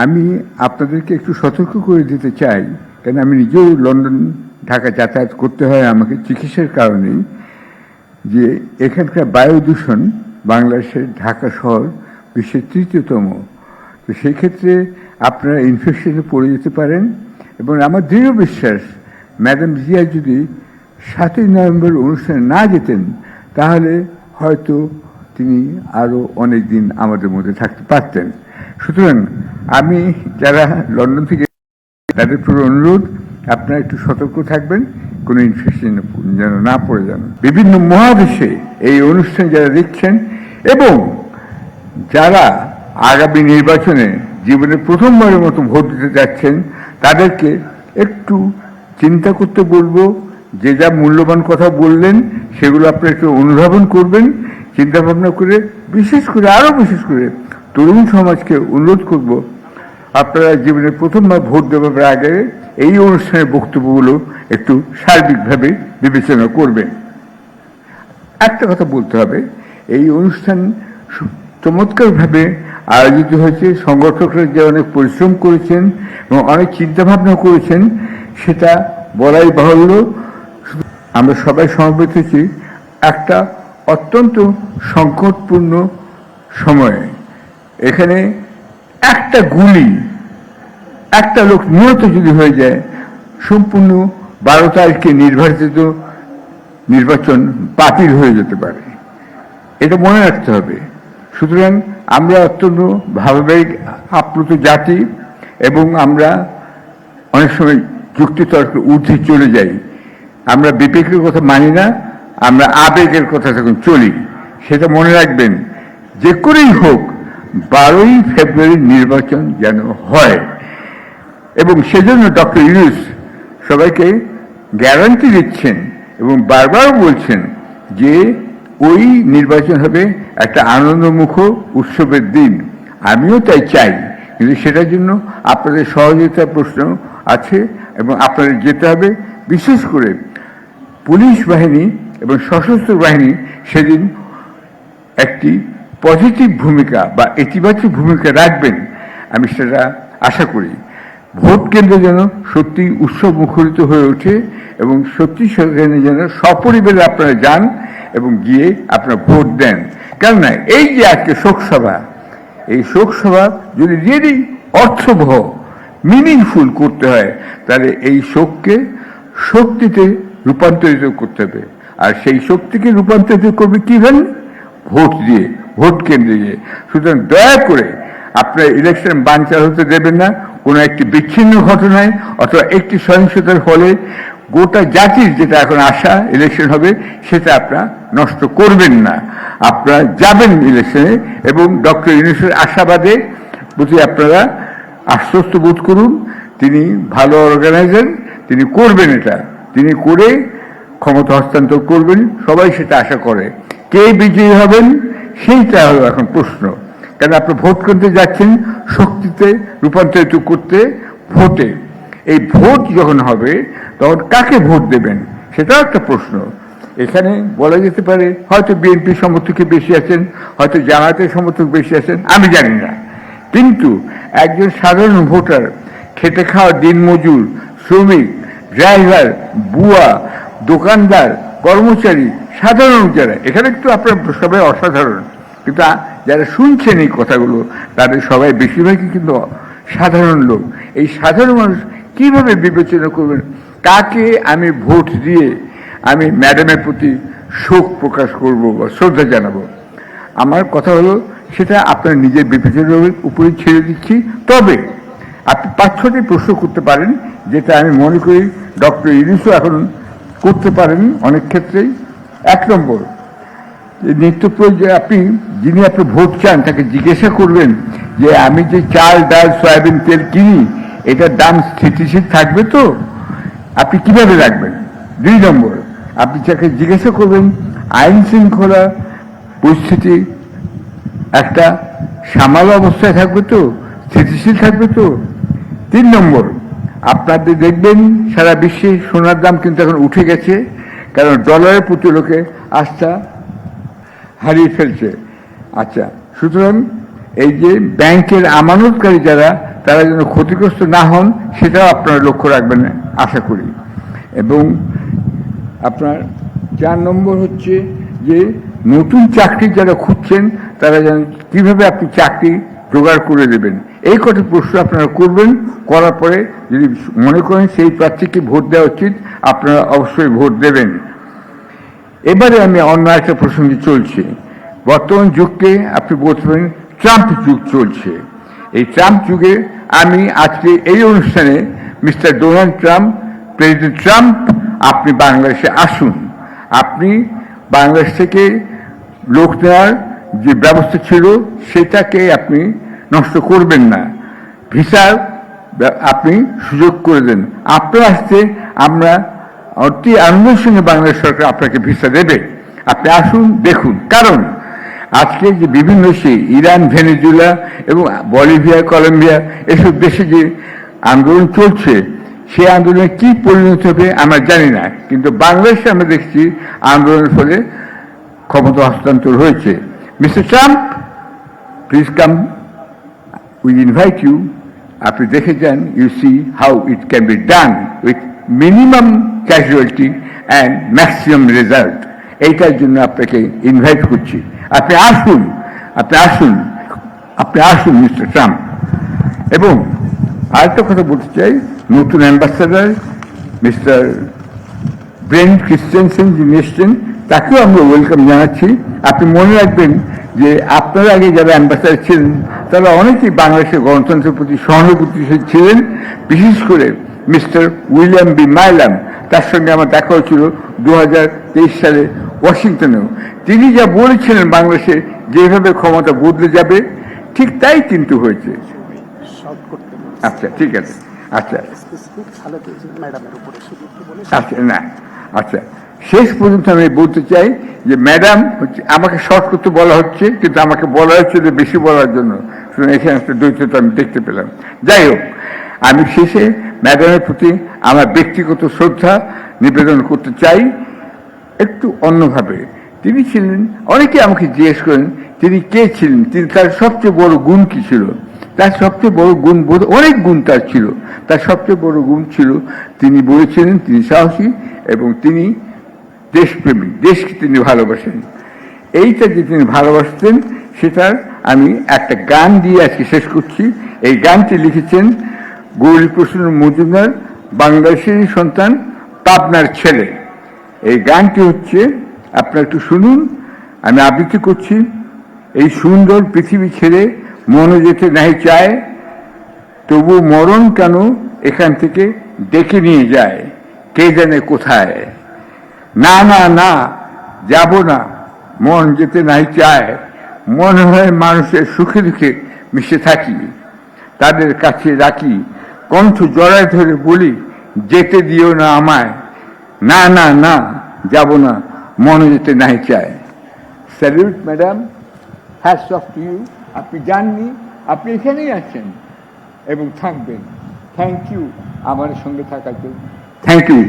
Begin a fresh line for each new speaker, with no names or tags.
আমি আপনাদেরকে একটু সতর্ক করে দিতে চাই, কারণ আমি নিজেও লন্ডন ঢাকা যাতায়াত করতে হয় আমাকে চিকিৎসার কারণেই, যে এখানকার বায়ু দূষণ বাংলাদেশের ঢাকা শহর বিশ্বের ৩য়তম। তো সেই ক্ষেত্রে আপনারা ইনফেকশনে পড়ে যেতে পারেন। এবং আমার দৃঢ় বিশ্বাস, ম্যাডাম জিয়া যদি ৭ই নভেম্বর অনুষ্ঠানে না যেতেন তাহলে হয়তো তিনি আরও অনেক দিন আমাদের মধ্যে থাকতে পারতেন। সুতরাং আমি যারা লন্ডন থেকে, তাদের পুরো অনুরোধ, আপনারা একটু সতর্ক থাকবেন, কোনো ইনফেকশন যেন না পড়ে যান। বিভিন্ন মহাদেশে এই অনুষ্ঠান যারা দেখছেন এবং যারা আগামী নির্বাচনে জীবনের প্রথমবারের মতো ভোট দিতে যাচ্ছেন, তাদেরকে একটু চিন্তা করতে বলবো। যে যা মূল্যবান কথা বললেন সেগুলো আপনারা একটু অনুধাবন করবেন, চিন্তা ভাবনা করে, বিশেষ করে আরো বিশেষ করে তরুণ সমাজকে অনুরোধ করব, আপনারা জীবনের প্রথমবার ভোট দেওয়ার আগে এই অনুষ্ঠানের বক্তব্যগুলো একটু সার্বিকভাবে বিবেচনা করবেন। একটা কথা বলতে হবে, এই অনুষ্ঠান চমৎকারভাবে আয়োজিত হয়েছে, সংগঠকরা যে অনেক পরিশ্রম করেছেন এবং অনেক চিন্তা ভাবনা করেছেন সেটা বলাই বাহুল্য। আমরা সবাই সমবেত হয়েছি একটা অত্যন্ত সংকটপূর্ণ সময়ে। এখানে একটা গুলি, একটা লোক নিহত যদি হয়ে যায়, সম্পূর্ণ 12 তারিখে নির্বাচিত নির্বাচন বাতিল হয়ে যেতে পারে, এটা মনে রাখতে হবে। সুতরাং আমরা অত্যন্ত ভাবাবেগ আপ্লুত জাতি এবং আমরা অনেক সময় যুক্তিতর্কের ঊর্ধ্বে চলে যাই। আমরা বিবেকের কথা মানি না, আমরা আবেগের কথা তখন চলি। সেটা মনে রাখবেন, যে করেই হোক 12ই ফেব্রুয়ারির নির্বাচন যেন হয়। এবং সেজন্য ডক্টর ইউনূস সবাইকে গ্যারান্টি দিচ্ছেন এবং বারবার বলছেন যে ওই নির্বাচন হবে একটা আনন্দমুখ উৎসবের দিন। আমিও তাই চাই, কিন্তু সেটার জন্য আপনাদের সহযোগিতার প্রশ্ন আছে এবং আপনাদের যেতে হবে। বিশেষ করে পুলিশ বাহিনী এবং সশস্ত্র বাহিনী সেদিন একটি পজিটিভ ভূমিকা বা ইতিবাচক ভূমিকা রাখবেন, আমি সেটা আশা করি। ভোট কেন্দ্র যেন সত্যি উৎসব মুখরিত হয়ে ওঠে এবং সত্যি সেখানে যেন সপরিবারে আপনারা যান এবং গিয়ে আপনারা ভোট দেন। কেননা এই যে আজকে শোকসভা, এই শোকসভা যদি রিয়েলি অর্থবহ মিনিংফুল করতে হয়, তাহলে এই শোককে শক্তিতে রূপান্তরিত করতে হবে। আর সেই শক্তিকে রূপান্তরিত করবে কিভাবে? ভোট দিয়ে, ভোট কেন্দ্রে গিয়ে। সুতরাং দয়া করে আপনারা ইলেকশন বানচাল হতে দেবেন না কোনো একটি বিচ্ছিন্ন ঘটনায় অথবা একটি সহিংসতার ফলে গোটা জাতির যেটা এখন আশা ইলেকশন হবে সেটা আপনারা নষ্ট করবেন না। আপনারা যাবেন ইলেকশনে এবং ডক্টর ইউনূসের আশাবাদে প্রতি আপনারা আশ্বস্ত বোধ করুন। তিনি ভালো অর্গানাইজার, তিনি করবেন এটা, তিনি করে ক্ষমতা হস্তান্তর করবেন, সবাই সেটা আশা করে। কে বিজয়ী হবেন সেইটা হলো এখন প্রশ্ন। কারণ আপনি ভোট করতে যাচ্ছেন শক্তিতে রূপান্তরিত করতে, ভোটে। এই ভোট যখন হবে তখন কাকে ভোট দেবেন সেটাও একটা প্রশ্ন। এখানে বলা যেতে পারে হয়তো বিএনপি সমর্থক বেশি আছেন, হয়তো জামায়াতের সমর্থক বেশি আছেন, আমি জানি না। কিন্তু একজন সাধারণ ভোটার, খেটে খাওয়া দিনমজুর, শ্রমিক, ড্রাইভার, বুয়া, দোকানদার, কর্মচারী, সাধারণ যারা এখানে একটু আপনার সবাই অসাধারণ, কিন্তু যারা শুনছেন এই কথাগুলো তাদের সবাই বেশিরভাগই কিন্তু সাধারণ লোক। এই সাধারণ মানুষ কিভাবে বিবেচনা করবেন কাকে আমি ভোট দিয়ে আমি ম্যাডামের প্রতি শোক প্রকাশ করব বা শ্রদ্ধা জানাবো? আমার কথা হলো সেটা আপনার নিজের বিবেচনার উপরে ছেড়ে দিচ্ছি। তবে আপনি 5-6টি প্রশ্ন করতে পারেন, যেটা আমি মনে করি ডক্টর ইউনূসও এখন করতে পারেন অনেক ক্ষেত্রেই। 1 নম্বর, নিত্য প্রয়োজন যিনি আপনি ভোট চান তাকে জিজ্ঞাসা করবেন যে আমি যে চাল, ডাল, সয়াবিন তেল কিনি এটার দাম স্থিতিশীল থাকবে তো? আপনি কিভাবে রাখবেন? 2 নম্বর, আপনি তাকে জিজ্ঞাসা করবেন আইন শৃঙ্খলা পরিস্থিতি একটা সামাল অবস্থায় থাকবে তো, স্থিতিশীল থাকবে তো? 3 নম্বর, আপনাদের দেখবেন সারা বিশ্বে সোনার দাম কিন্তু এখন উঠে গেছে, কারণ ডলারের প্রতি লোকে আস্থা হারিয়ে ফেলছে। আচ্ছা, সুতরাং এই যে ব্যাংকের আমানতকারী যারা তারা যেন ক্ষতিগ্রস্ত না হন সেটাও আপনারা লক্ষ্য রাখবেন আশা করি। এবং আপনার 4 নম্বর হচ্ছে যে নতুন চাকরি যারা খুঁজছেন তারা যেন কিভাবে আপনি চাকরি জোগাড় করে দেবেন, এই কটি প্রশ্ন আপনারা করবেন। করার পরে যদি মনে করেন সেই প্রার্থীকে ভোট দেওয়া উচিত, আপনারা অবশ্যই ভোট দেবেন। এবারে আমি অন্য একটা প্রসঙ্গে চলছি। বর্তমান যুগকে আপনি বলতে পারেন ট্রাম্প যুগ চলছে। এই ট্রাম্প যুগে আমি আজকে এই অনুষ্ঠানে mister Donald Trump, president Trump, আপনি বাংলাদেশে আসুন। আপনি বাংলাদেশ থেকে লোক নেওয়ার যে ব্যবস্থা ছিল সেটাকে আপনি নষ্ট করবেন না। ভিসার আপনি সুযোগ করে দেন। আপনার আসতে আমরা অতি আনন্দের সঙ্গে বাংলাদেশ সরকার আপনাকে ভিসা দেবে। আপনি আসুন, দেখুন। কারণ আজকে যে বিভিন্ন দেশে ইরান, ভেনেজুয়েলা এবং বলিভিয়া, কলম্বিয়া এসব দেশে যে আন্দোলন চলছে, সেই আন্দোলনে কি পরিণত হবে আমরা জানি না, কিন্তু বাংলাদেশে আমরা দেখছি আন্দোলনের ফলে ক্ষমতা হস্তান্তর হয়েছে। Mister Trump, please come, we invite you. আপনি দেখে যান, you see how it can be done with minimum casualty and maximum result. এইটার জন্য আপনাকে ইনভাইট করছি। আপনি আসুন, আপনি আসুন, আপনি আসুন মিস্টার ট্রাম্প। এবং আরেকটা কথা বলতে চাই, নতুন অ্যাম্বাসাডার মিস্টার ব্রেন ক্রিস্টেনসেন যিনি এসছেন, তাকেও আমরা ওয়েলকাম জানাচ্ছি। আপনি মনে রাখবেন যে আপনার আগে যারা অ্যাম্বাসাডার ছিলেন তারা অনেকেই বাংলাদেশের গণতন্ত্রের প্রতি সহানুভূতিশীল ছিলেন। বিশেষ করে মিস্টার উইলিয়াম বি মাইলাম, তার সঙ্গে আমার দেখা হয়েছিল 2023 সালে ওয়াশিংটনেও। তিনি যা বলেছিলেন বাংলাদেশে যেভাবে ক্ষমতা বদলে যাবে, ঠিক তাই কিন্তু হয়েছে। আচ্ছা, ঠিক আছে। আচ্ছা আচ্ছা, না, আচ্ছা, শেষ পর্যন্ত আমি বলতে চাই যে ম্যাডাম হচ্ছে, আমাকে শর্ট করতে বলা হচ্ছে, কিন্তু আমাকে বলা হচ্ছে যে বেশি বলার জন্য। এখানে একটা দ্বৈততা আমি দেখতে পেলাম। যাই হোক, আমি শেষে ম্যাডামের প্রতি আমার ব্যক্তিগত শ্রদ্ধা নিবেদন করতে চাই একটু অন্যভাবে। তিনি ছিলেন, অনেকে আমাকে জিজ্ঞেস করেন তিনি কে ছিলেন, তিনি তার সবচেয়ে বড় গুণ কি ছিল। তার সবচেয়ে বড় গুণ, অনেক গুণ তার ছিল, তার সবচেয়ে বড় গুণ ছিল তিনি বলেছিলেন তিনি সাহসী এবং তিনি দেশপ্রেমিক, দেশকে তিনি ভালোবাসেন। এইটা যে তিনি ভালোবাসতেন সেটার আমি একটা গান দিয়ে আজকে শেষ করছি। এই গানটি লিখেছেন গৌরীপ্রসন্ন মজুমদার, বাংলাদেশেরই সন্তান, পাবনার ছেলে। এই গানটি হচ্ছে, আপনারা একটু শুনুন, আমি আবৃত্তি করছি। এই সুন্দর পৃথিবী ছেড়ে মনে যেতে নাই চায়, তবু মরণ কেন এখান থেকে ডেকে নিয়ে যায়, কে জানে কোথায়। না না না, যাব না, মন যেতে নাই চায়, মনে হয় মানুষের সুখে দুঃখে মিশে থাকি, তাদের কাছে রাখি, কণ্ঠ জড়ায় ধরে বলি, যেতে দিও না আমায়। না না না, যাব না, মনে যেতে নাই চায়। Salute madam, hats off to you. আপনি যাননি, আপনি এখানেই আছেন এবং থাকবেন। থ্যাংক ইউ আমার সঙ্গে থাকার জন্য। Thank you.